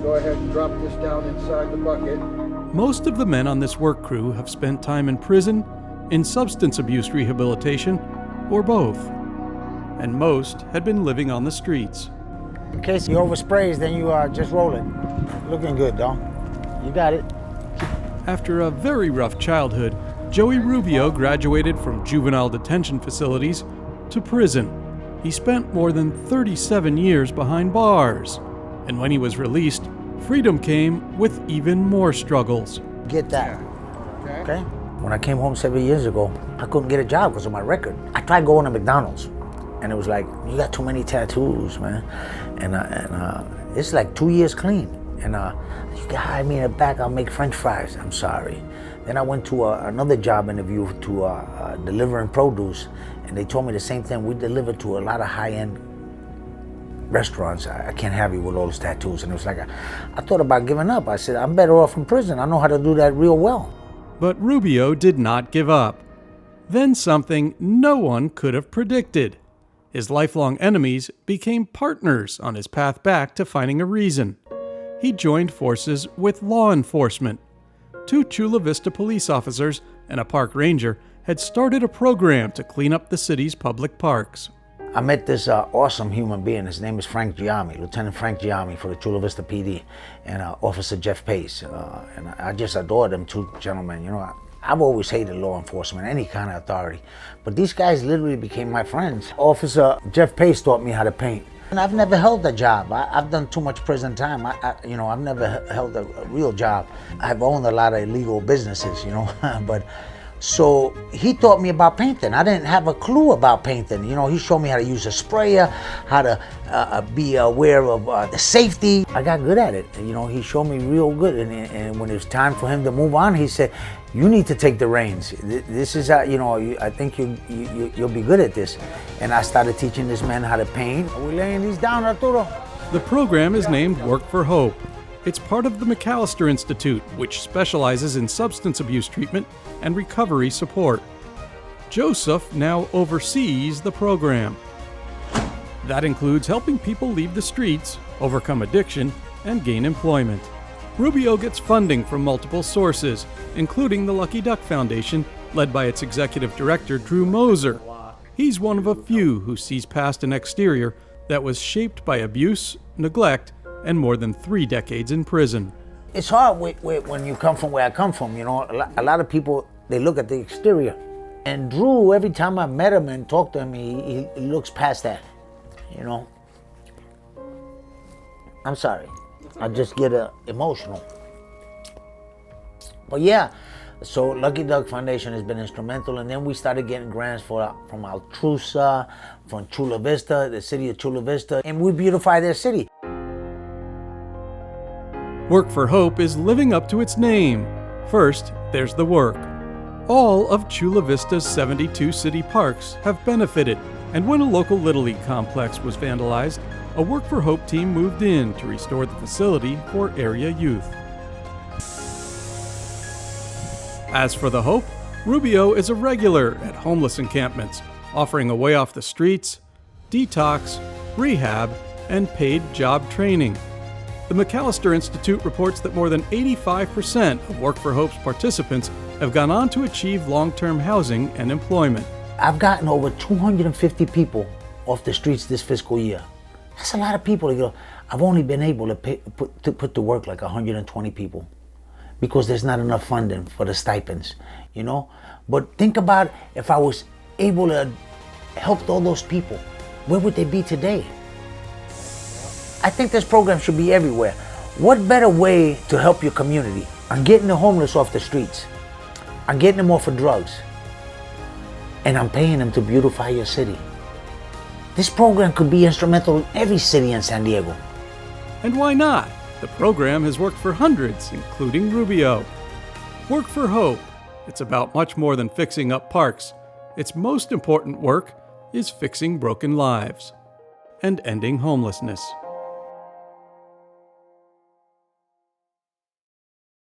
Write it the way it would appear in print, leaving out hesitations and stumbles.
go ahead and drop this down inside the bucket. Most of the men on this work crew have spent time in prison, in substance abuse rehabilitation, or both. And most had been living on the streets. In case you oversprays, then you are just rolling. Looking good, though. You got it. After a very rough childhood, Joey Rubio graduated from juvenile detention facilities to prison. He spent more than 37 years behind bars. And when he was released, freedom came with even more struggles. Get that. Okay? When I came home 7 years ago, I couldn't get a job because of my record. I tried going to McDonald's, and it was like, you got too many tattoos, man. And it's like 2 years clean. And you can hire me in the back, I'll make French fries. I'm sorry. Then I went to another job interview to delivering produce, and they told me the same thing. We deliver to a lot of high-end restaurants. I can't have you with all those tattoos. And it was like, I thought about giving up. I said, I'm better off in prison. I know how to do that real well. But Rubio did not give up. Then something no one could have predicted. His lifelong enemies became partners on his path back to finding a reason. He joined forces with law enforcement. 2 Chula Vista police officers and a park ranger had started a program to clean up the city's public parks. I met this awesome human being. His name is Frank Giammi, Lieutenant Frank Giammi for the Chula Vista PD, and Officer Jeff Pace. And I just adore them 2 gentlemen. You know, I've always hated law enforcement, any kind of authority, but these guys literally became my friends. Officer Jeff Pace taught me how to paint. And I've never held a job. I've done too much prison time. I've never held a real job. I've owned a lot of illegal businesses, but so he taught me about painting. I didn't have a clue about painting. He showed me how to use a sprayer, how to be aware of the safety. I got good at it. He showed me real good. And when it was time for him to move on, he said, you need to take the reins. This is, I think you'll be good at this. And I started teaching this man how to paint. Are we laying these down, Arturo? The program is named Work for Hope. It's part of the McAllister Institute, which specializes in substance abuse treatment and recovery support. Joseph now oversees the program. That includes helping people leave the streets, overcome addiction, and gain employment. Rubio gets funding from multiple sources, including the Lucky Duck Foundation, led by its executive director, Drew Moser. He's one of a few who sees past an exterior that was shaped by abuse, neglect, and more than 3 decades in prison. It's hard when you come from where I come from. A lot of people, they look at the exterior. And Drew, every time I met him and talked to him, he looks past that, I'm sorry. I just get emotional. But yeah, so Lucky Duck Foundation has been instrumental, and then we started getting grants from Altrusa, from Chula Vista, the city of Chula Vista, and we beautify their city. Work for Hope is living up to its name. First, there's the work. All of Chula Vista's 72 city parks have benefited, and when a local Little League complex was vandalized, a Work for Hope team moved in to restore the facility for area youth. As for the Hope, Rubio is a regular at homeless encampments, offering a way off the streets, detox, rehab, and paid job training. The McAllister Institute reports that more than 85% of Work for Hope's participants have gone on to achieve long-term housing and employment. I've gotten over 250 people off the streets this fiscal year. That's a lot of people. I've only been able to put to work like 120 people because there's not enough funding for the stipends, But think about if I was able to help all those people, where would they be today? I think this program should be everywhere. What better way to help your community? I'm getting the homeless off the streets. I'm getting them off of drugs. And I'm paying them to beautify your city. This program could be instrumental in every city in San Diego. And why not? The program has worked for hundreds, including Rubio. Work for Hope. It's about much more than fixing up parks. Its most important work is fixing broken lives and ending homelessness.